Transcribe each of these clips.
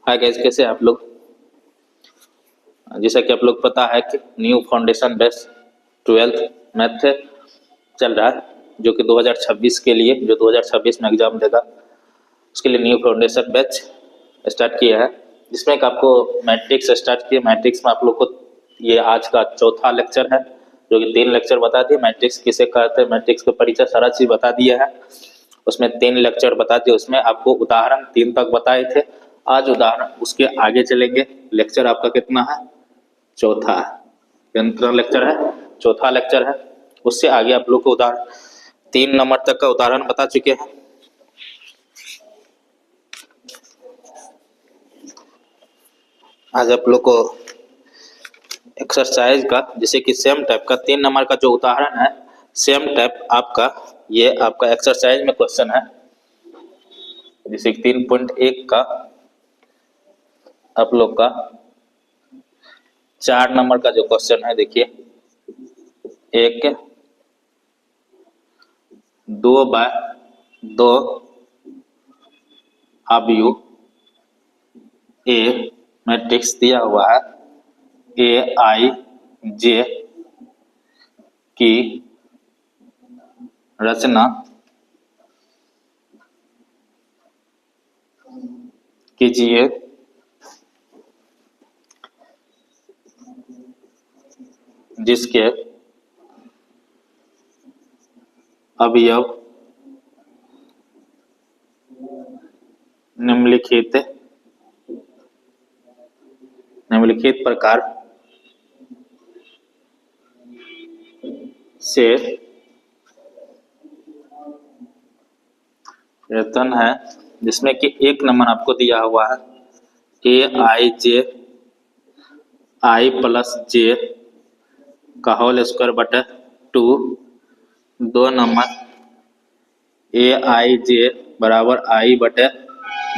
Hi guys, कैसे हैं आप लोग। जैसा कि आप लोग पता है कि new foundation base 12th math चल रहा है, जो कि 2026 के लिए, जो 2026 में एग्जाम देगा उसके लिए न्यू फाउंडेशन बैच स्टार्ट किया है, जिसमें कि आपको मैट्रिक्स स्टार्ट किया। मैट्रिक्स में आप लोग को ये आज का चौथा लेक्चर है, जो कि 3 लेक्चर बता दिए। मैट्रिक्स किसे कहते हैं, मैट्रिक्स का परिचय सारा चीज बता दिया है। उसमें 3 लेक्चर बता दिए, उसमें आपको उदाहरण 3 तक बताए थे। आज उदाहरण उसके आगे चलेंगे। लेक्चर आपका कितना है, चौथा है। कितना लेक्चर है, चौथा लेक्चर है। उससे आगे आप लोग को उदाहरण 3 नंबर तक का उदाहरण बता चुके हैं। आज आप लोग को एक्सरसाइज का, जैसे कि सेम टाइप का 3 नंबर का जो उदाहरण है, सेम टाइप आपका ये आपका एक्सरसाइज में क्वेश्चन है। जैसे कि 3.1 का आप लोग का 4 नंबर का जो क्वेश्चन है, देखिए, एक 2/2 अवयव ए मैट्रिक्स दिया हुआ है। ए आई जे की रचना कीजिए। जिसके अवयव निम्नलिखित प्रकार से रतन है। जिसमें कि 1 नंबर आपको दिया हुआ है ए आई जे आई प्लस जे का होल स्क्वायर बटे 2। 2 नंबर ए आई जे बराबर आई बटे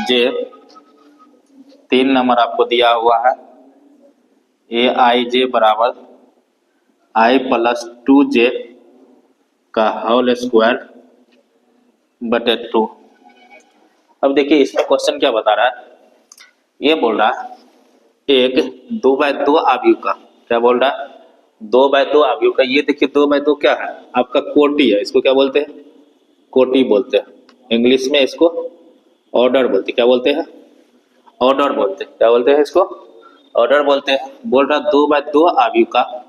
जे। 3 नंबर आपको दिया हुआ है ए आई जे बराबर आई प्लस 2 जे का होल स्क्वायर बटे 2। अब देखिए इसमें क्वेश्चन क्या बता रहा है। ये बोल रहा है एक 2/2 अवयव का, क्या बोल रहा है, 2/2 अवयव का। ये देखिए 2/2 क्या है, आपका कोटि है। इसको क्या बोलते हैं, कोटि बोलते हैं। इंग्लिश में इसको ऑर्डर बोलते हैं। क्या बोलते हैं, ऑर्डर बोलते हैं। क्या बोलते हैं, इसको ऑर्डर बोलते हैं। बोल रहा 2/2 अवयव का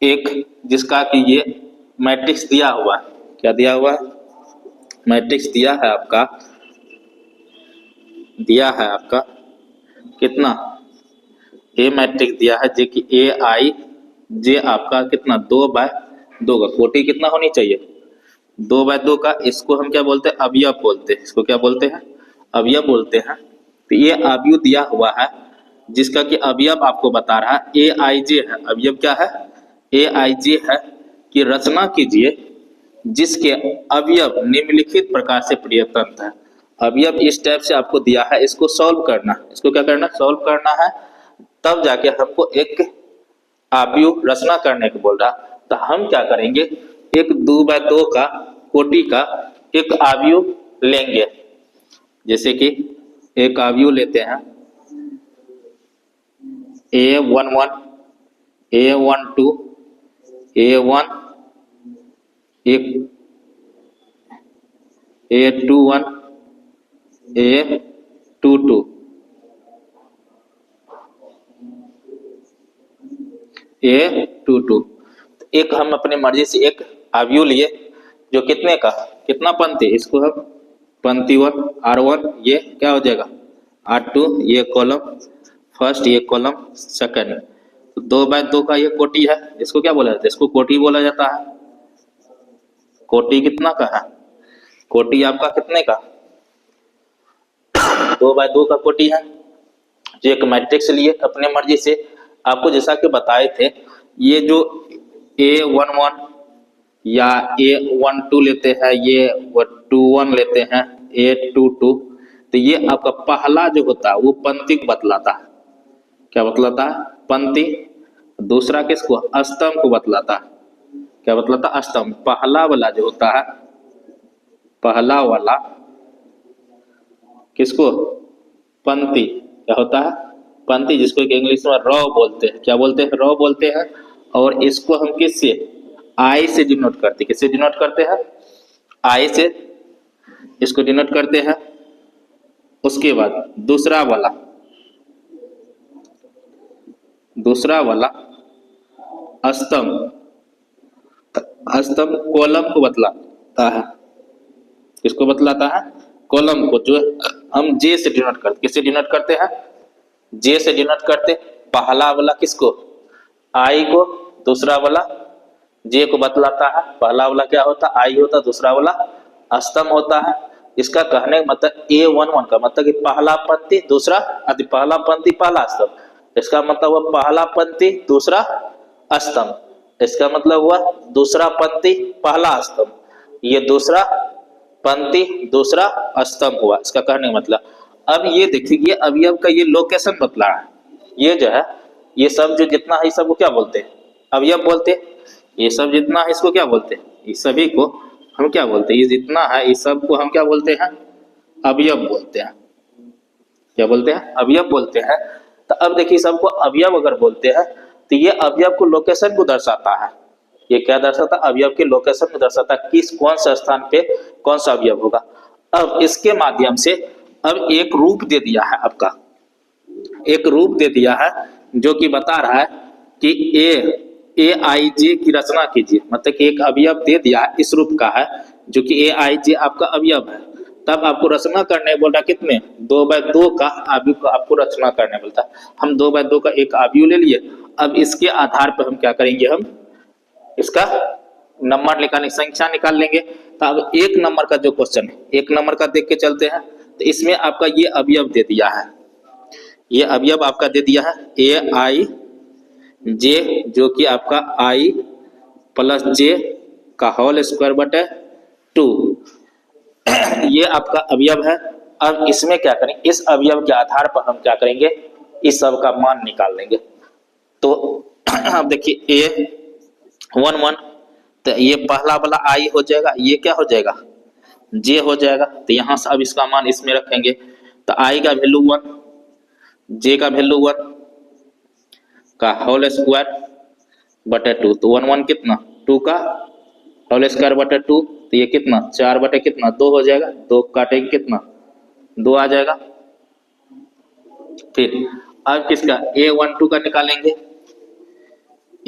एक, जिसका कि ये मैट्रिक्स दिया हुआ है। क्या दिया हुआ है, मैट्रिक्स दिया है आपका, दिया है आपका कितना, ए मैट्रिक्स दिया है, जो कि ए आई जे आपका कितना 2/2 का। कोटि कितना होनी चाहिए, 2/2 का। इसको हम क्या बोलते हैं, अवयव बोलते हैं। इसको क्या बोलते हैं, अवयव बोलते हैं। तो ये अवयव दिया हुआ है, जिसका कि अवयव आपको बता रहा है ए आई जे है। अवयव क्या है, ए आई जे है कि रचना कीजिए जिसके अवयव निम्नलिखित प्रकार से प्रयत्न है। अवयव इस टाइप से आपको दिया है, इसको सॉल्व करना है। इसको क्या करना है, सॉल्व करना है। तब जाके हमको एक अवयव रचना करने को बोल रहा। तो हम क्या करेंगे, एक 2/2 का कोटि का एक अवयव लेंगे। जैसे कि एक अवयव लेते हैं A11 A12 A1 A21 A22 A22। एक हम अपनी मर्जी से एक अवयव लिए, जो कितने का, कितना पंक्ति, इसको हम पंक्ति 1 R1, ये क्या हो जाएगा R2, ये कॉलम फर्स्ट, ये कॉलम सेकंड। तो 2/2 का ये कोटि है। इसको क्या बोला जाता है, इसको कोटि बोला जाता है। कोटि कितना का है, कोटि आपका कितने का, 2/2 का कोटि है। जो एक मैट्रिक्स लिए अपने मर्जी से, आपको जैसा कि बताए थे, ये जो A11 या A12 लेते हैं, ये 21 लेते हैं, A22, तो ये आपका पहला जो होता है वो पंक्ति को बतलाता है। क्या बतलाता है, पंक्ति। दूसरा किसको, स्तंभ को बतलाता है। क्या बतलाता है, स्तंभ। पहला वाला जो होता है, पहला वाला किसको, पंक्ति, क्या होता है, पंक्ति, जिसको एक इंग्लिश में रॉ बोलते हैं। क्या बोलते हैं, रॉ बोलते हैं। और इसको हम किससे, आई से डिनोट करते हैं। किससे डिनोट करते हैं, आई से इसको डिनोट करते हैं। उसके बाद दूसरा वाला स्तंभ, स्तंभ कॉलम को बतलाता है। किसको बतलाता है, कॉलम को, जो हम जे से डिनोट करते। किससे डिनोट करते हैं, जे से डिनोट करते। पहला वाला किसको, आई को, दूसरा वाला जे को बतलाता है। पहला वाला क्या होता है, आई होता, दूसरा वाला स्तंभ होता है। इसका कहने का मतलब A11 का मतलब कि पहला पंक्ति दूसरा, पहला पंक्ति पहला स्तंभ। इसका मतलब हुआ पहला पंक्ति दूसरा स्तंभ। इसका मतलब हुआ दूसरा पंक्ति पहला स्तंभ, ये दूसरा पंक्ति दूसरा स्तंभ हुआ, इसका कहने का मतलब। अब ये देखिए अवयव का ये लोकेशन बतला है। ये जो है, ये सब जो जितना है सबको क्या बोलते हैं, अवयव बोलते हैं। ये सब जितना है इसको क्या बोलते हैं, इस सभी को हम क्या बोलते हैं, ये जितना है इस सब को हम क्या बोलते हैं, अवयव बोलते हैं। क्या बोलते हैं, अवयव बोलते हैं। तो अब देखिए सबको अवयव अगर बोलते हैं तो ये अवयव को लोकेशन को दर्शाता है। ये क्या दर्शाता है, अवयव के लोकेशन को दर्शाता है, किस कौन सा स्थान पे कौन सा अवयव होगा। अब इसके माध्यम से अब एक रूप दे दिया है, आपका एक रूप दे दिया है जो कि बता रहा है कि ए आई जे की रचना कीजिए। मतलब कि एक अवयव दे दिया है, इस रूप का है जो कि ए आई जे आपका अवयव है। तब आपको रचना करने बोल रहा कितने, 2/2 का अवयव को आपको रचना करने बोलता है। हम 2/2 का एक अवयव ले लिए। अब इसके आधार पर हम क्या करेंगे, हम इसका नंबर निकालेंगे, संख्या निकाल लेंगे। तो अब एक नंबर का जो क्वेश्चन है, एक नंबर का देख के चलते हैं। तो इसमें आपका ये अवयव दे दिया है, ये अवयव आपका दे दिया है ए आई जे, जो कि आपका आई प्लस जे का होल स्क्वायर बटे 2, ये आपका अवयव है। अब इसमें क्या करें, इस अवयव के आधार पर हम क्या करेंगे, इस सब का मान निकाल लेंगे। तो अब देखिए A11, तो ये पहला वाला आई हो जाएगा, ये क्या हो जाएगा, जे हो जाएगा। तो यहां से अब इसका मान इसमें रखेंगे। तो आई का वैल्यू 1, जे का वैल्यू 1 का होल स्क्वायर बटे 2। तो 1 कितना, 2 का होल स्क्वायर बटे 2। तो ये कितना, 4 बटे कितना, 2 हो जाएगा। 2 काटेंगे कितना, 2 आ जाएगा। फिर अब किसका, A12 का निकालेंगे,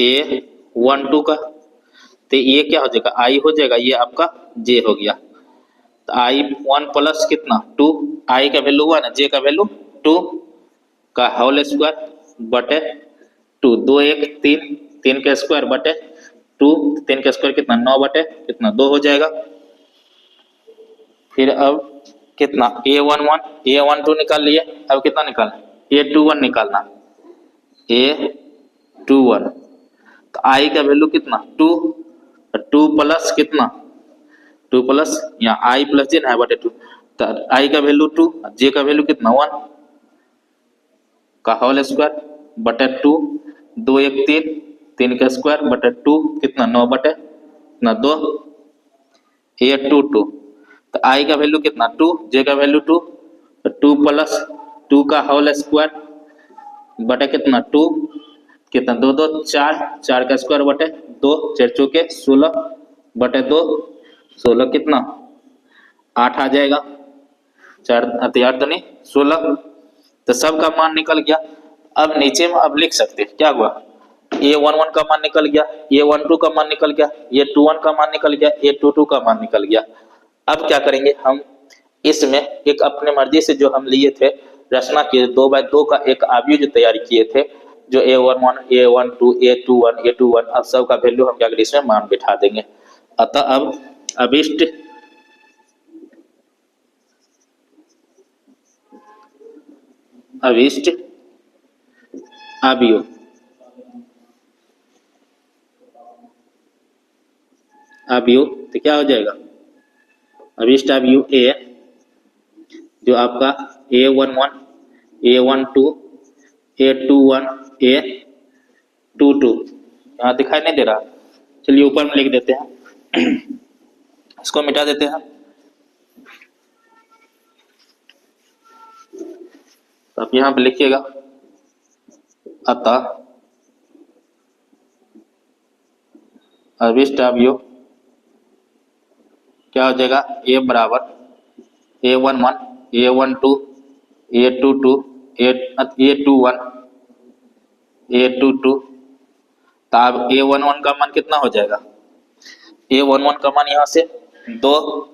A12 का। तो ये क्या हो जाएगा, आई हो जाएगा, ये आपका जे हो गया। तो आई 1 प्लस कितना 2, आई का वैल्यू 1 है, जे का वैल्यू 2 का होल स्क्वायर बटे 2। 2 1 3, 3 का स्क्वायर बटे 2, 3 का स्क्वायर कितना, 9 बटे कितना 2 हो जाएगा। फिर अब कितना, A11 A12 निकाल लिए। अब कितना निकालना, A21 निकालना, A21। तो आई का वैल्यू कितना 2, 2 प्लस कितना, 2 प्लस यहाँ आई प्लस जे ना बटे 2। तो आई का वैल्यू 2, जे का वैल्यू कितना 1 का होल स्क्वायर बटे 2। 2 1 3, 3 का स्क्वायर बटे 2 कितना 9 बटे कितना 2, A22। तो आई का वैल्यू कितना 2, जे का वैल्यू 2। तो 2 प्लस 2 का होल स्क्वायर बटे कितना 2 कितना 2 2 4, 4 का स्क्वायर बटे 2, 4 चौके 16 बटे 2, 16 कितना 8 आ जाएगा। 4 8 तो नहीं 16। तो सब का मान निकल गया। अब नीचे में अब लिख सकते हैं क्या हुआ, A11 का मान निकल गया, A12 का मान निकल गया, A21 का मान निकल गया, A22 का मान निकल गया। अब क्या करेंगे हम, इसमें एक अपने मर्जी से जो हम लिए थे रचना किए 2/2 का एक अवयव जो तैयार किए थे, जो A11 A12 A21 अब सब का वैल्यू हम क्या करेंगे, इसमें मान बिठा देंगे। अतः अब अभिष्ट अभिष्ट अवयव अवयव तो क्या हो जाएगा, अभिष्ट अवयव ए, जो आपका A11 A12 A21 A22 यहाँ दिखाई नहीं दे रहा, चलिए ऊपर में लिख देते हैं। इसको मिटा देते हैं। तो आप यहाँ पे लिखिएगा अतः अभिष्ट अवयव क्या हो जाएगा, ए बराबर A11 A12 A22 A21 A22। तो अब A11 का मान कितना हो जाएगा, A11 का मान यहाँ से 2,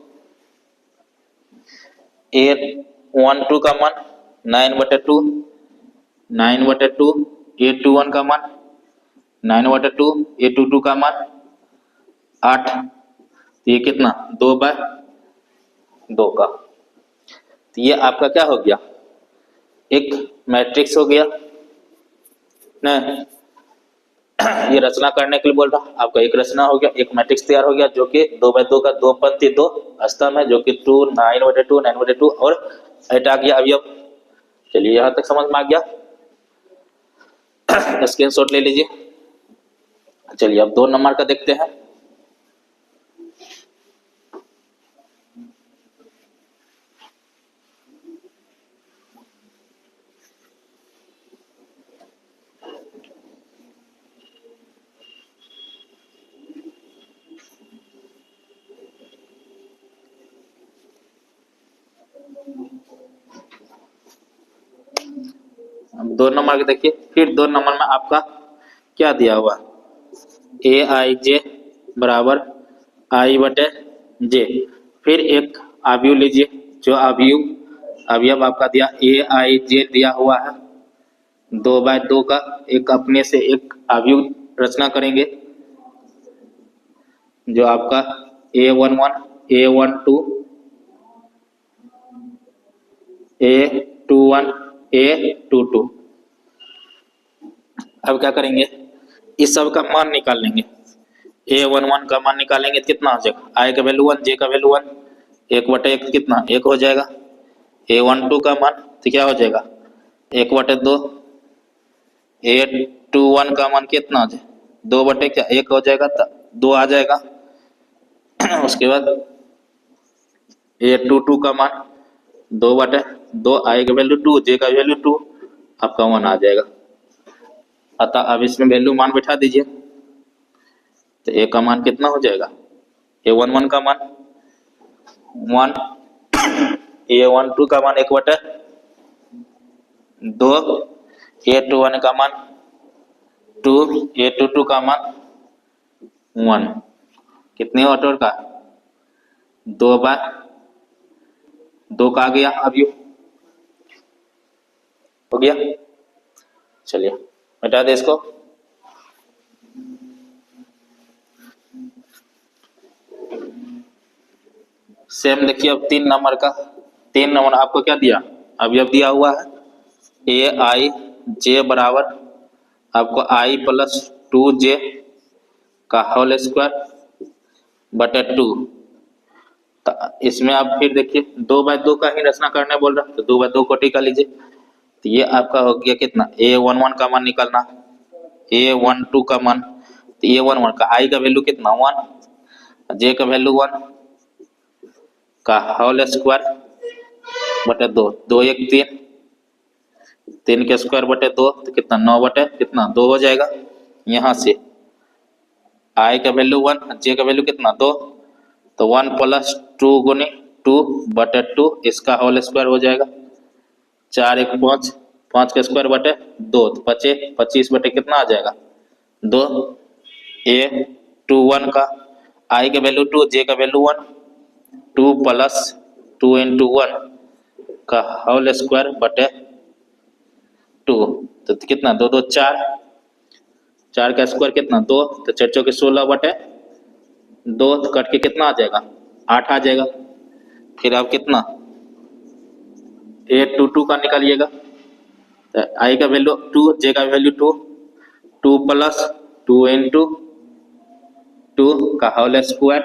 A12 का मान 9/2 9/2, A21 का मान 9/2, A22 का मान 8। तो ये कितना 2/2 का। तो ये आपका क्या हो गया, एक मैट्रिक्स हो गया ना। ये रचना करने के लिए बोल रहा, आपका एक रचना हो गया, एक मैट्रिक्स तैयार हो गया जो कि 2/2 का, 2 पंक्ति 2 स्तंभ है, जो कि 2 9/2 9/2 और 8 आ गया अवयव। चलिए यहाँ तक समझ में आ गया, स्क्रीनशॉट ले लीजिए। चलिए अब 2 नंबर का देखते हैं। अब 2 नंबर के देखिए, फिर 2 नंबर में आपका क्या दिया हुआ, AIJ बराबर I/J। फिर एक अवयव लीजिए, जो अवयव आपका दिया AIJ दिया हुआ है 2/2 का, एक अपने से एक अवयव रचना करेंगे जो आपका A11 A12 A21 A22। अब क्या करेंगे, इस सब का मान निकाल लेंगे। A11 का मान निकालेंगे तो कितना हो जाएगा, I का वैल्यू 1 J का वैल्यू 1, 1/1 कितना 1 हो जाएगा। A12 का मान तो क्या हो जाएगा 1/2। A21 का मान कितना हो जाएगा 2/1 हो जाएगा, तो 2 आ जाएगा। उसके बाद A22 का मान 2/2, I का वैल्यू 2 J का वैल्यू 2, आपका 1 आ जाएगा। अतः अब इसमें वैल्यू मान बैठा दीजिए, तो A का मान कितना हो जाएगा, A11 का मान 1, A12 का मान 1/2, A21 का मान 2, A22 का मान 1। कितने ऑर्डर का 2/2 का आ गया अवयव, हो गया। चलिए हटा दे इसको। सेम देखिए अब 3 नंबर का, 3 नंबर आपको क्या दिया, अवयव दिया हुआ है AIJ बराबर आपको I+2J का होल स्क्वायर बटे 2। तो इसमें आप फिर देखिए 2/2 का ही रचना करने बोल रहा है, तो 2/2 को टिका लीजिए। तो ये आपका हो गया कितना, A11 का मान निकालना, A12 का मान, तो A11 का I का वैल्यू कितना 1, J का वैल्यू 1 का होल स्क्वायर बटे 2, 2 1 3, 3 के स्क्वायर बटे 2 तो कितना 9 बटे कितना 2 हो जाएगा। यहाँ से I का वैल्यू 1 J का वैल्यू कितना 2, तो 1 + 2 गुनी 2/2 इसका होल स्क्वायर हो जाएगा। 4 1 5, 5 का स्क्वायर बटे 2 तो 25 बटे कितना आ जाएगा 2। A21 का I का वैल्यू 2 J का वैल्यू 1, 2 + 2 × 1 का होल स्क्वायर बटे 2 तो कितना 2 2 4, 4 का स्क्वायर कितना 2, तो 4 4 16 बटे 2, तो कट के कितना आ जाएगा 8 आ जाएगा। फिर आप कितना A22 का निकालिएगा, तो I का वैल्यू 2 J का वैल्यू 2, 2 + 2 × 2 का होल स्क्वायर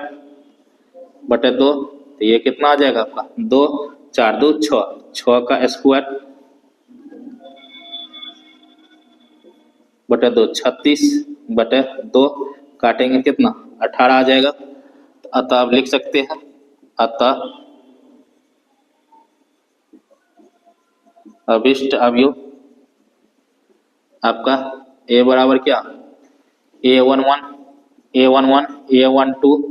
बटे 2, तो ये कितना आ जाएगा आपका 2 4 2 6, 6 का स्क्वायर बटे 2 36 बटे 2, काटेंगे कितना 18 आ जाएगा। अतः आप लिख सकते हैं, अतः अभिष्ट अवयव आपका ए बराबर क्या, A11 A11 A12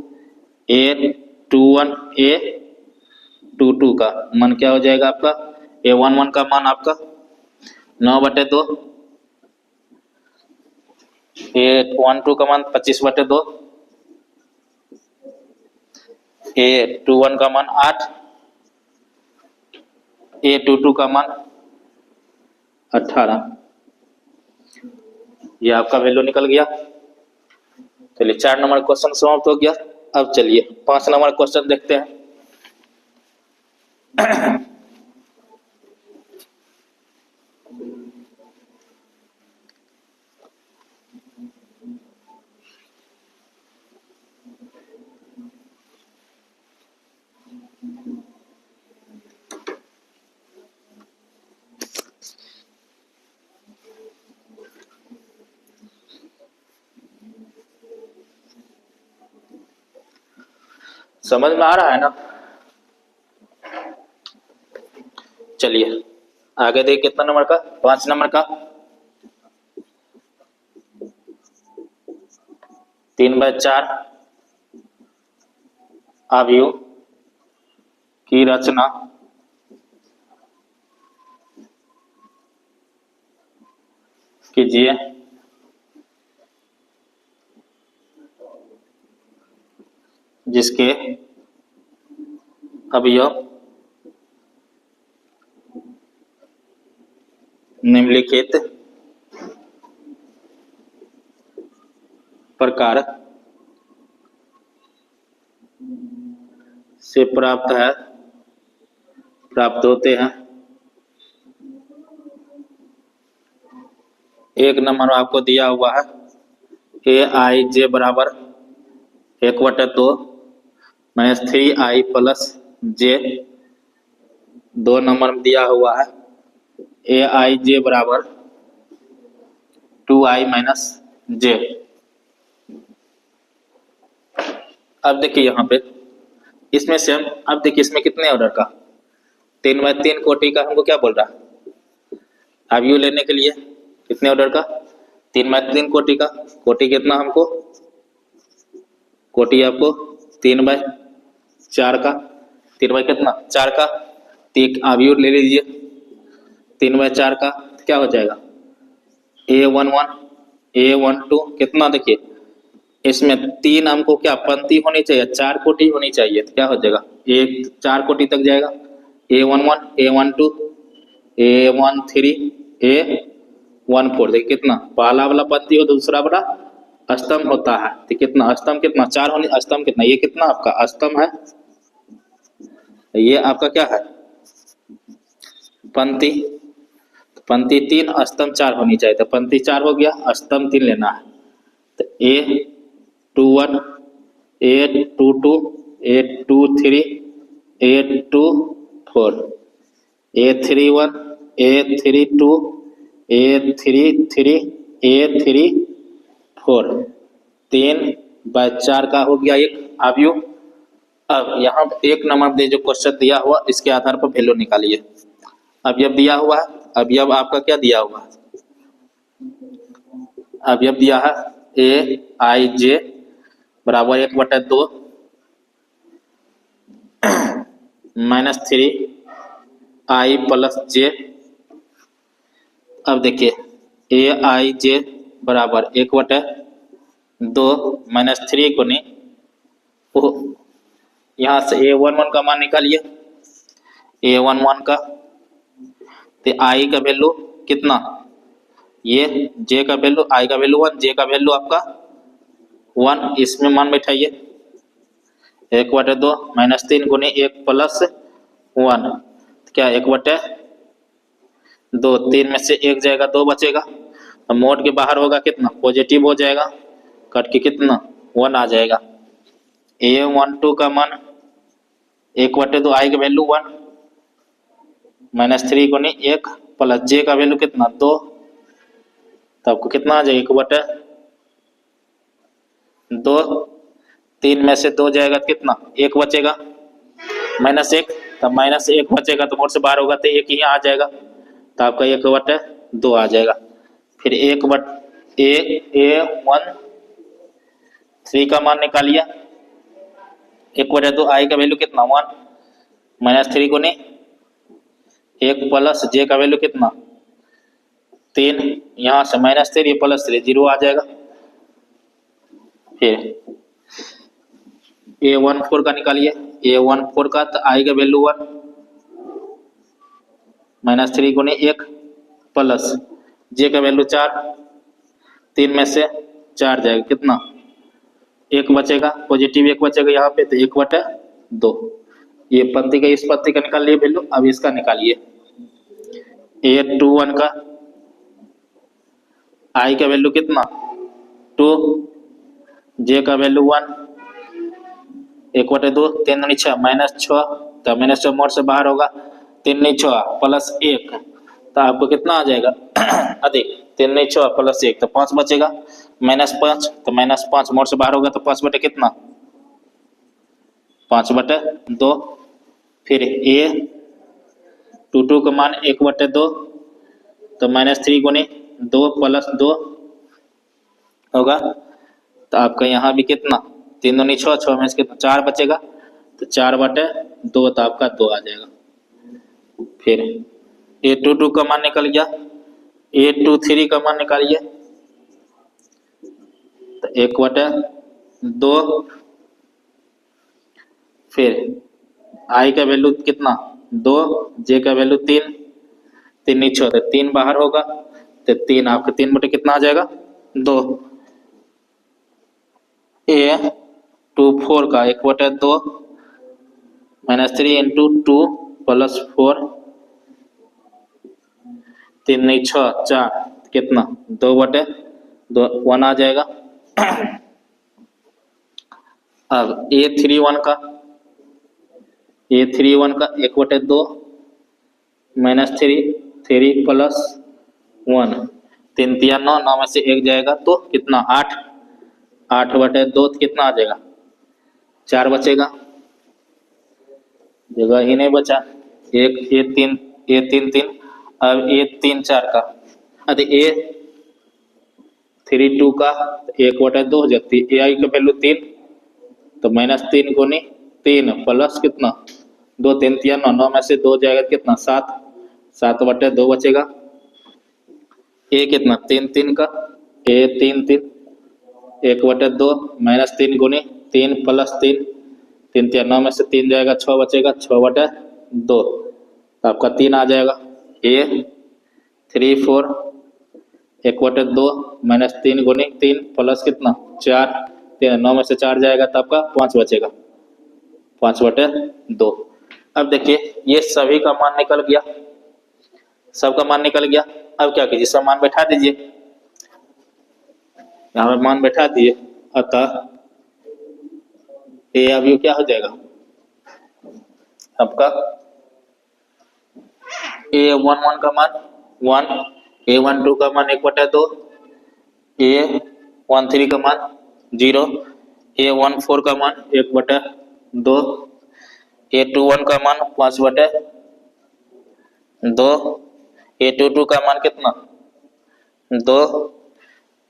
A21 A22 का मान क्या हो जाएगा आपका, A11 का मान आपका 9/2, A12 का मान 25/2, A21 का मान 8, A22 का मान 18। ये आपका वैल्यू निकल गया। चलिए 4 नंबर क्वेश्चन समाप्त हो गया। अब चलिए 5 नंबर क्वेश्चन देखते हैं। समझ में आ रहा है ना? चलिए आगे देखिए कितना नंबर का, 5 नंबर का 3/4 अवयव की रचना कीजिए। जिसके अवयव निम्नलिखित प्रकार से प्राप्त होते हैं। एक नंबर आपको दिया हुआ है Aij बराबर 1/2 -3i प्लस j। 2 नंबर में दिया हुआ है Aij बराबर 2i - j। अब देखिए यहाँ पे इसमें से हम, अब देखिए इसमें कितने ऑर्डर का, 3/3 कोटि का हमको क्या बोल रहा है, अवयव लेने के लिए कितने ऑर्डर का, 3/3 कोटि का। कोटि कितना हमको, कोटि आपको 3/4 का, 3 कितना 4 का। एक अवयव ले लीजिए 3/4 का, क्या हो जाएगा A11 A12 कितना, देखिए इसमें 3 हमको क्या पंक्ति होनी चाहिए, 4 कोटि होनी चाहिए, तो क्या हो जाएगा, एक 4 कोटि तक जाएगा। A11 A12 A13 A14, देखिए कितना पहला वाला पंक्ति हो, दूसरा वाला स्तंभ होता है, तो कितना स्तंभ कितना 4 होने, स्तंभ कितना, ये कितना आपका स्तंभ है, ये आपका क्या है पंक्ति। पंक्ति 3 स्तंभ 4 होनी चाहिए, तो पंक्ति 4 हो गया, स्तंभ 3 लेना है। तो A21 A22 A23 A24 A31 A32 A33 A34 3/4 का हो गया एक अवयव। अब यहाँ एक नंबर दे जो क्वेश्चन दिया हुआ, इसके आधार पर वैल्यू निकालिए। अवयव दिया हुआ है, अवयव आपका क्या दिया हुआ है, अवयव दिया है Aij बराबर 1/2 -3i प्लस j। अब देखिए Aij बराबर 1/2 -3 गुनी, यहाँ से A11 का मान निकालिए, A11 का, तो i का वैल्यू कितना, ये j का वैल्यू, i का वैल्यू 1, j का वैल्यू आपका 1, इसमें मान बैठाइए 1/2 -3 गुनी 1 प्लस 1, क्या 1/2, 3 में से 1 जाएगा 2 बचेगा, अब मोड के बाहर होगा कितना पॉजिटिव हो जाएगा, कट के कितना 1 आ जाएगा। A12 का मान 1/2, i का वैल्यू 1 -3 गुनी 1 प्लस j का वैल्यू कितना 2, तो आपको कितना आ जाएगा 1/2, 3 में से 2 जाएगा तो कितना 1 बचेगा, -1, तब -1 बचेगा तो मोड से बाहर होगा तो 1 ही आ जाएगा, तो आपका 1/2 आ जाएगा। फिर 1/3 का मान निकालिए। 1/2 आई का वैल्यू कितना 1 -3 गुने 1 प्लस जे का वैल्यू कितना 3, यहाँ से -3 +3 0 आ जाएगा। फिर A14 का निकालिए। A14 का तो आई का वैल्यू 1 -3 गुने 1 प्लस जे का वैल्यू 4, 3 में से 4 जाएगा कितना 1 बचेगा, पॉजिटिव 1 बचेगा यहाँ पे, तो 1/2। ये पत्ती का इस पत्ती का निकाल लिए वैल्यू। अब इसका निकालिए। A21 का आई का वैल्यू कितना 2, जे का वैल्यू 1, 1/2, 3 दूनी 6 -6, तो -6 मोड से बाहर होगा, 3 नहीं 6 +1, तो आपको कितना आ जाएगा अधिक 3 नहीं 6 +1, तो 5 बचेगा, -5, तो -5 मोड से बाहर होगा, तो 5 बटे कितना 5/2। फिर A22 का मान 1/2, तो -3 गुने 2 + 2 होगा, तो आपका यहाँ भी कितना 3 दूनी 6, 6 में से कितना 4 बचेगा, तो 4/2, तो आपका 2 आ जाएगा। फिर A22 का मान निकल गया। A23 का मान निकालिए। तो 1/2, फिर आई का वैल्यू कितना 2, जे का वैल्यू 3, 3 नहीं 6, तो 3 बाहर होगा, तो 3 आपका 3 बटे कितना आ जाएगा 2। A24 का 1/2 -3 × 2 + 4, 3 नहीं 6 4, कितना 2/2 1 आ जाएगा। अब A31 का 1/2 -3 3 + 1, 3 3 9, 9 में से 1 जाएगा, तो कितना 8, 8/2, कितना आ जाएगा 4 बचेगा, जगह ही नहीं बचा। एक A33। अब A34 का, अरे A32 का 1/2 हो जाती है। AI का वैल्यू 3, तो -3 गुनी 3 प्लस कितना 2, 3 3 9, 9 में से 2 जाएगा कितना 7, 7/2 बचेगा। A कितना 3 3 का A33 1/2 -3 गुनी 3 + 3, 3 3 9 में से 3 जाएगा 6 बचेगा, 6/2, तो आपका 3 आ जाएगा। A34 1/2 -3 गुनी 3 प्लस कितना 4, 3 9 में से 4 जाएगा, तो आपका 5 बचेगा, 5/2। अब देखिए ये सभी का मान निकल गया, सबका मान निकल गया। अब क्या कीजिए, सब मान बैठा दीजिए, यहाँ पे मान बैठा दिए, अतः ये अब ये क्या हो जाएगा आपका A11 का मान 1, A12 का मान 1/2, A13 का मान 0, A14 का मान 1/2, A21 का मान 5/2, A22 का मान कितना 2,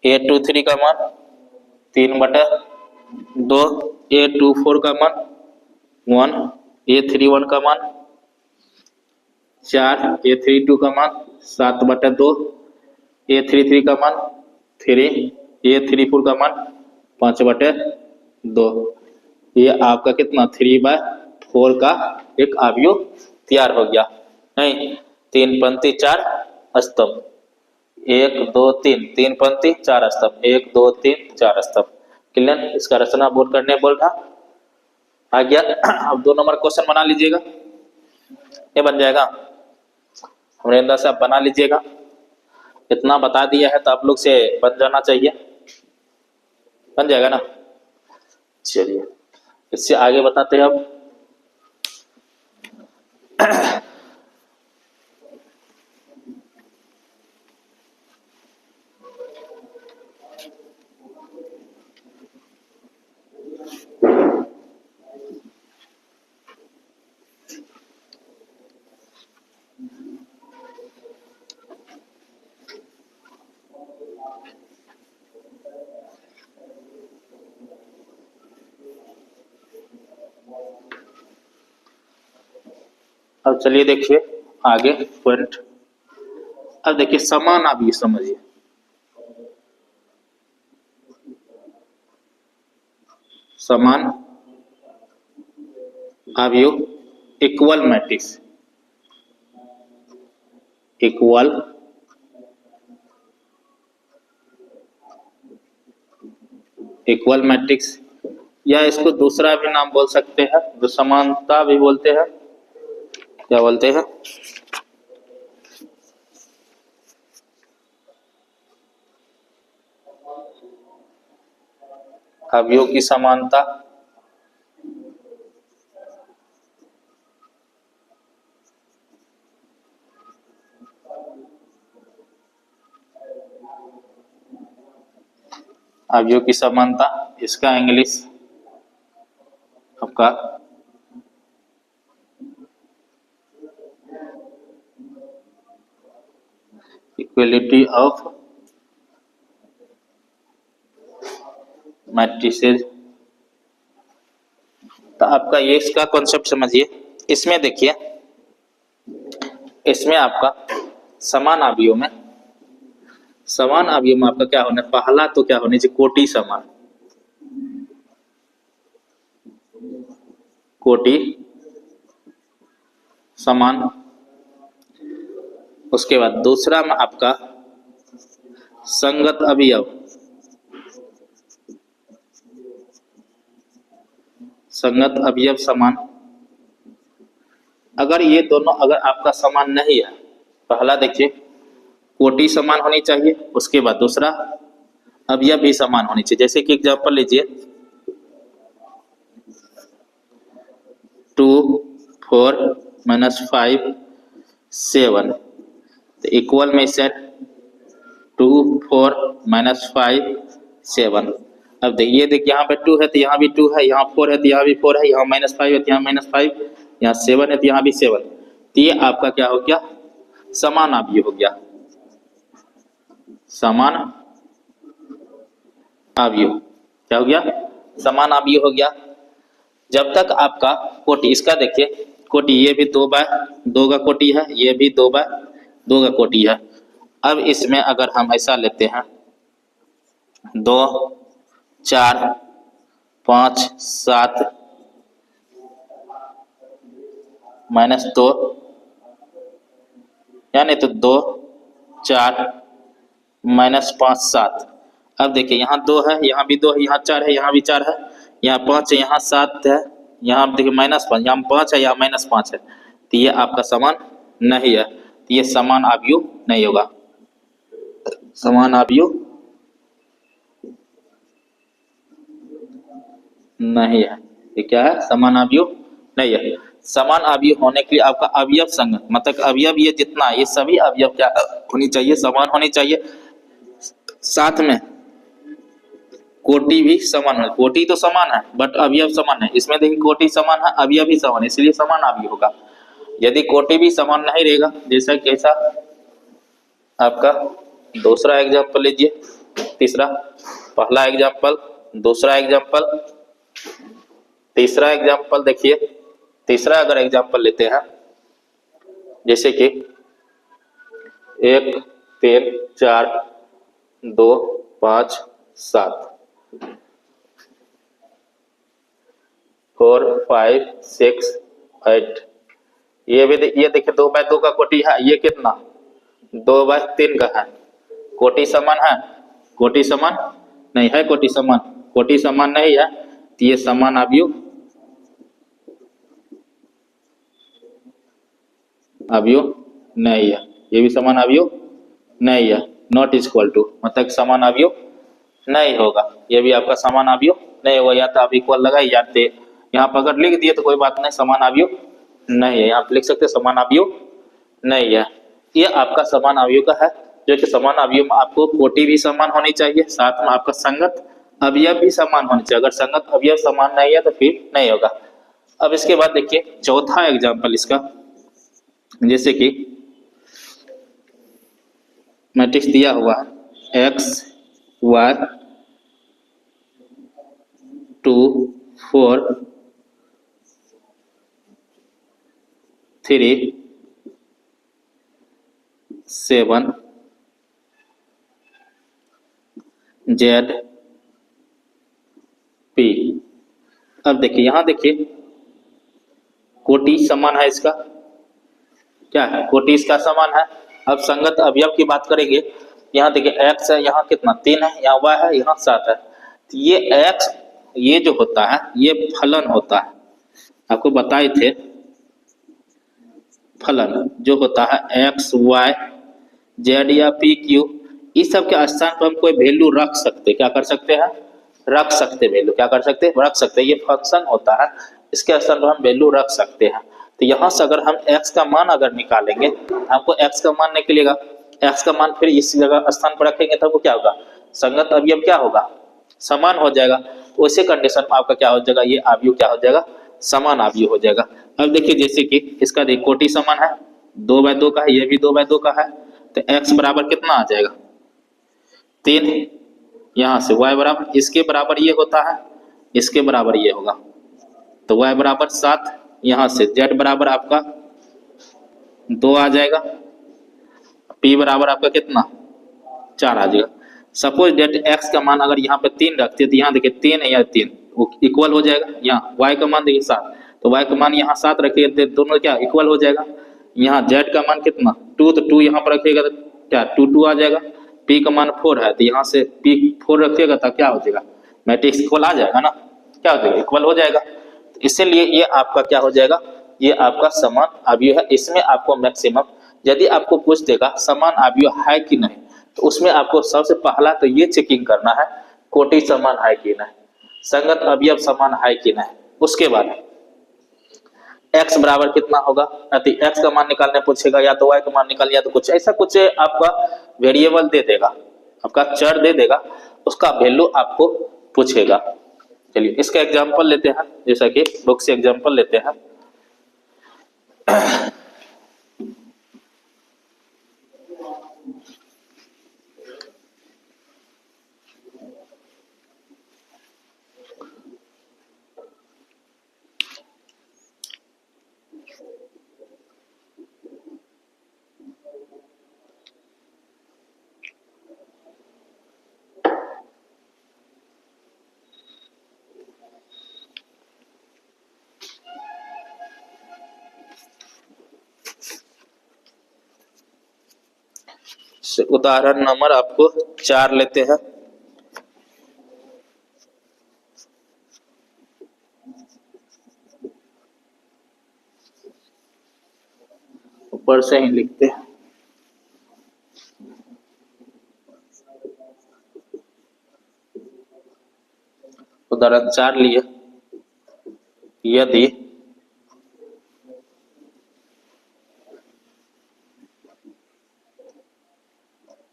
A23 का मान 3/2, A24 का मान 1, A31 का मान 4, A32 का मान 7/2, A33 का मान 3, A34 का मान 5/2। ये आपका कितना 3/4 का एक अवयव तैयार हो गया। नहीं, 3 पंक्ति 4 स्तंभ, 1 2 3, 3 पंक्ति 4 स्तंभ, 1 2 3 4 स्तंभ। क्लियर? इसका रचना बोल करने बोल रहा आ गया। अब 2 नंबर क्वेश्चन बना लीजिएगा, ये बन जाएगा हमें से आप बना लीजिएगा। इतना बता दिया है तो आप लोग से बन जाना चाहिए, बन जाएगा ना। चलिए इससे आगे बताते हैं अब। अब चलिए देखिए आगे पॉइंट। अब देखिए समान आप ये समझिए, समान अवयव equal matrix, equal equal matrix, या इसको दूसरा भी नाम बोल सकते हैं जो समानता भी बोलते हैं। क्या बोलते हैं? अवयव की समानता, अवयव की समानता, इसका इंग्लिश आपका इक्वलिटी ऑफ मैट्रिसेस। तो आपका ये इसका कॉन्सेप्ट समझिए। इसमें देखिए, इसमें आपका समान अवयव में, समान अवयव में आपका क्या होना है, पहला तो क्या होनी चाहिए, कोटि समान, कोटि समान। उसके बाद दूसरा में आपका संगत अवयव, संगत अवयव समान। अगर ये दोनों अगर आपका समान नहीं है, पहला देखिए कोटि समान होनी चाहिए, उसके बाद दूसरा अवयव भी समान होनी चाहिए। जैसे कि एग्जांपल लीजिए 2 4 -5 7, तो इक्वल में से 2 4 -5 7। अब देखिए यहाँ पे 2 है तो यहाँ भी 2 है, यहाँ 4 है तो यहाँ भी 4 है, यहाँ -5 है तो यहाँ -5, यहाँ 7 है तो यहाँ भी 7। तो ये आपका क्या हो गया, समान अवयव हो गया, समान अवयव। क्या हो गया, समान अवयव हो गया। जब तक आपका कोटि, इसका देखिए कोटि, ये भी 2/2 का कोटि है, ये भी 2/2 का कोटि है। अब इसमें अगर हम ऐसा लेते हैं 2 4 5 7 -2, यानी तो 2 4 -5 7। अब देखिए यहाँ 2 है, यहाँ भी 2 है, यहाँ 4 है, यहाँ भी 4 है, यहाँ 5 है, यहाँ 7 है, यहाँ देखिए -5, यहाँ 5 है, यहाँ -5 है। तो ये आपका समान नहीं है, तो ये समान अवयव नहीं होगा, समान अवयव नहीं है। ये क्या है, समान अवयव नहीं है। समान अवयव होने के लिए आपका अवयव संगत, मतलब अवयव ये जितना, ये सभी अवयव क्या होनी चाहिए, समान होनी चाहिए। साथ में कोटि भी समान है, कोटि तो समान है बट अवयव समान है। इसमें देखिए कोटि समान है, अवयव भी समान है, इसलिए समान अवयव होगा। यदि कोटि भी समान नहीं रहेगा, जैसा कैसा आपका दूसरा एग्जाम्पल लीजिए, तीसरा, पहला एग्जाम्पल, दूसरा एग्जाम्पल, तीसरा एग्जाम्पल। देखिए तीसरा अगर एग्जाम्पल लेते हैं, जैसे कि 1 3 4 2 5 7 4 5 6 8, ये भी ये देखिए 2/2 का कोटि है, ये कितना 2/3 का है। कोटि समान है, कोटि समान नहीं है, कोटि समान, कोटि समान नहीं है, तो ये समान अवयव, अवयव नहीं है, ये भी समान अवयव नहीं है। नॉट इक्वल टू मतलब समान अवयव नहीं होगा, ये भी आपका समान अवयव नहीं होगा। या तो आप इक्वल लगाई जाते, यहाँ पर अगर लिख दिए तो कोई बात नहीं, समान अवयव नहीं है, यहाँ पे लिख सकते समान अवयव नहीं है। ये आपका समान अवयव का है, जो कि समान अवयव में आपको कोटि भी समान होनी चाहिए, साथ में आपका संगत अवयव भी समान होनी चाहिए। अगर संगत अवयव समान नहीं है तो फिर नहीं होगा। अब इसके बाद देखिए चौथा एग्जाम्पल इसका, जैसे कि मैट्रिक्स दिया हुआ है x y 2 4 3 7 जेड पी। अब देखिए यहां देखिए कोटि समान है इसका, क्या है कोटि इसका समान है। अब संगत अवयव की बात करेंगे, यहाँ देखिए x है, यहाँ कितना 3 है, यहाँ y है, यहाँ 7 है। तो ये x ये जो होता है ये फलन होता है, आपको बताए थे फलन जो होता है x y z या p q, इस सब के स्थान पर हम कोई वैल्यू रख सकते, क्या कर सकते हैं रख सकते, वैल्यू क्या कर सकते रख सकते, ये फंक्शन होता है, इसके स्थान पर हम वैल्यू रख सकते हैं। तो यहाँ से अगर हम x का मान अगर निकालेंगे, हमको x का मान निकलेगा, x का मान फिर इस जगह स्थान पर रखेंगे तो क्या होगा संगत अवयव क्या होगा समान हो जाएगा। तो उसी कंडीशन में आपका क्या हो जाएगा ये अवयव क्या हो जाएगा समान अवयव हो जाएगा। अब देखिए जैसे कि इसका देखिए कोटि समान है, 2/2 का है, ये भी 2/2 का है, तो x बराबर कितना आ जाएगा 3, यहाँ से y बराबर इसके बराबर ये होता है, इसके बराबर ये होगा, तो y बराबर 7, यहाँ से z बराबर आपका 2 आ जाएगा, p बराबर आपका कितना 4 आ जाएगा। सपोज डेट x का मान अगर यहाँ पे 3 रखते तो यहाँ देखिए 3 है या 3 इक्वल हो जाएगा, यहाँ y का मान देखिए 7, तो y का मान यहाँ 7 रखिए तो दोनों क्या इक्वल हो जाएगा। यहाँ z का मान कितना 2, तो 2 यहाँ पर रखिएगा तो क्या 2 2 आ जाएगा। p का मान 4 है, तो यहाँ से p 4 रखिएगा तो क्या हो जाएगा मैट्रिक्स इक्वल आ जाएगा ना, क्या हो जाएगा इक्वल हो जाएगा। तो इसीलिए ये आपका क्या हो जाएगा ये आपका समान अवयव है। इसमें आपको मैक्सिमम यदि आपको पूछ देगा समान अवयव है कि नहीं, तो उसमें आपको सबसे पहला तो ये चेकिंग करना है कोटि समान है कि नहीं, संगत अवयव समान है कि नहीं, उसके बाद x बराबर कितना होगा, x का मान निकालने पूछेगा या तो y का मान निकाल, या तो कुछ ऐसा कुछ आपका वेरिएबल दे देगा, आपका चर दे देगा, उसका वैल्यू आपको पूछेगा। चलिए इसका एग्जांपल लेते हैं, जैसा कि बुक से एग्जांपल लेते हैं। उदाहरण नंबर आपको 4 लेते हैं। ऊपर से ही लिखते हैं। उदाहरण 4 लिए, यदि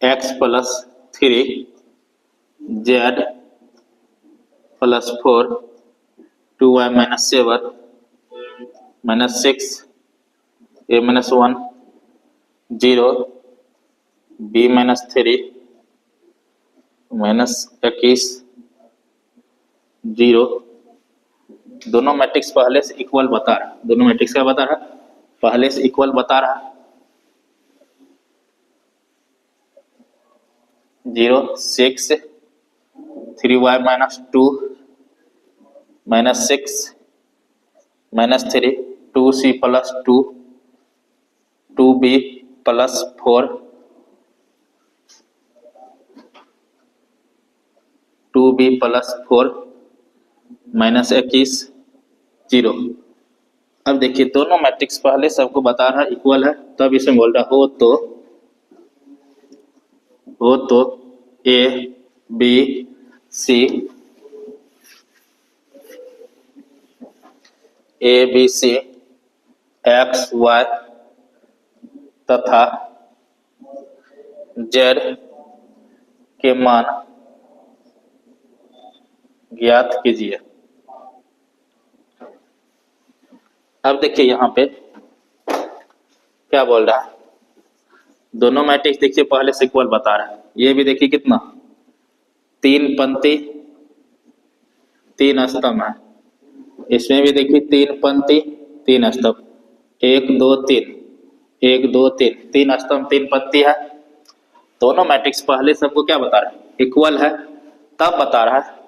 x plus 3 z plus 4 2y minus 7 minus 6 a minus 1 0 b minus 3 minus 21 0, दोनों मैट्रिक्स पहले से इक्वल बता रहा है, दोनों मैट्रिक्स क्या बता रहा है पहले से इक्वल बता रहा है। 0 6 3y minus 2 minus 6 minus 3 2c plus 2 2b plus 4 2b plus 4 minus 21 0। अब देखिए दोनों मैट्रिक्स पहले सबको बता रहा है इक्वल है, तब इसमें बोल रहा हो तो A B C X Y तथा जेड के मान ज्ञात कीजिए। अब देखिए यहाँ पे क्या बोल रहा है, दोनों मैट्रिक्स देखिए पहले से इक्वल बता रहा है। ये भी देखिए कितना 3 पंक्ति 3 स्तंभ है, इसमें भी देखिए 3 पंक्ति 3 स्तंभ, 1 2 3, 1 2 3, 3 स्तंभ 3 पंक्ति है। दोनों मैट्रिक्स पहले सबको क्या बता रहा है, इक्वल है। तब बता रहा है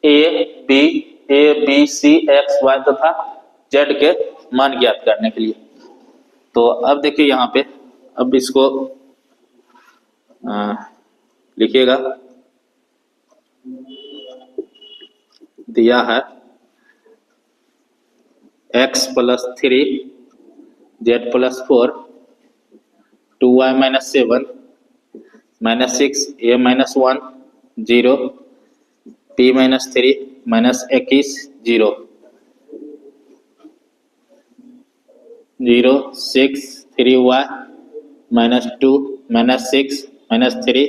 A B C X Y तथा जेड के मान ज्ञात करने के लिए। तो अब देखिए यहाँ पे, अब इसको लिखिएगा, दिया है x plus 3 Z plus 4 2y minus 7 minus 6 a minus 1 0 p minus 3 minus 21 0 0 6 3y minus 2 minus 6 minus 3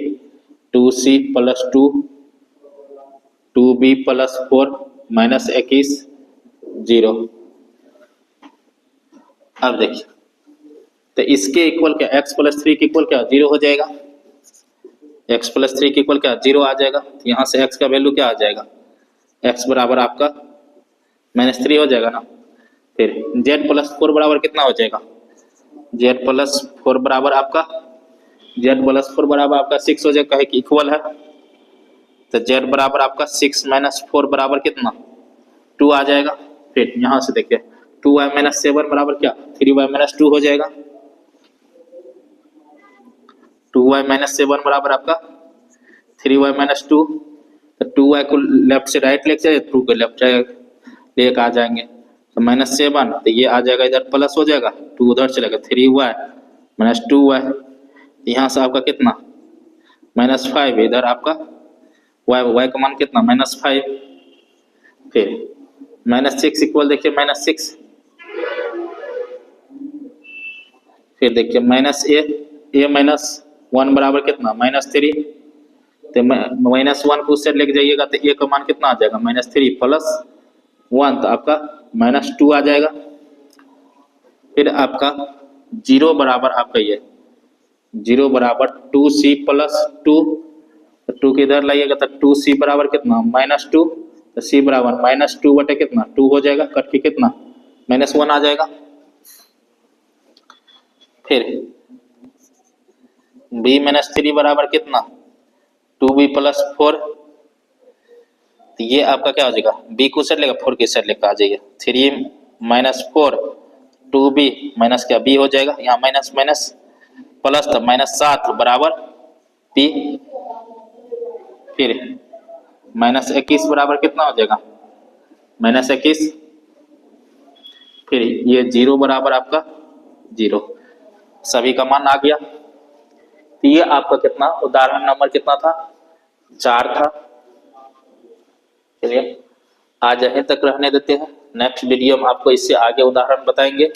2c plus 2 2b plus 4 minus 21 0। अब देखिए, तो इसके इक्वल क्या, x प्लस 3 के इक्वल क्या 0 हो जाएगा, x प्लस 3 के इक्वल क्या 0 आ जाएगा। तो यहाँ से x का वैल्यू क्या आ जाएगा, x बराबर आपका -3 हो जाएगा ना। फिर z प्लस 4 बराबर कितना हो जाएगा, z प्लस 4 बराबर आपका, z प्लस 4 बराबर आपका 6 हो जाएगा, कहे कि इक्वल है। तो z बराबर आपका 6 माइनस 4 बराबर कितना 2 आ जाएगा। फिर यहाँ से देखिए 2y माइनस 7 बराबर क्या 3y माइनस 2 हो जाएगा। 2y माइनस 7 बराबर आपका 3y माइनस 2। तो 2y को लेफ्ट से राइट लेके जाए, 2 को लेफ्ट लेके आ जाएंगे। तो -7, तो ये आ जाएगा इधर प्लस हो जाएगा, 2 उधर चलेगा, 3y माइनस 2y। यहाँ से आपका कितना -5, इधर आपका y का मान कितना -5। फिर -6 इक्वल देखिए -6। फिर देखिए a माइनस 1 बराबर कितना -3। तो -1 को उससे लेके जाइएगा तो a का मान कितना आ जाएगा -3 प्लस 1, तो आपका -2 आ जाएगा। फिर आपका 0 बराबर आपका ये 0 बराबर 2c प्लस 2, तो 2 के इधर लाइएगा तो 2c बराबर कितना -2, तो c बराबर -2 बटे कितना 2 हो जाएगा, कट के कितना -1 आ जाएगा। फिर b माइनस 3 बराबर कितना 2b प्लस 4, तो ये आपका क्या हो जाएगा, b को सेट लेगा 4 के सेट लेकर आ जाइए, 3 माइनस 4 2b माइनस क्या b हो जाएगा, यहाँ माइनस माइनस प्लस था -7 बराबर p। फिर -21 बराबर कितना हो जाएगा -21। फिर ये 0 बराबर आपका 0, सभी का मान आ गया। तो ये आपका कितना उदाहरण नंबर कितना था 4 था। चलिए आज यहीं तक रहने देते हैं, नेक्स्ट वीडियो में आपको इससे आगे उदाहरण बताएंगे।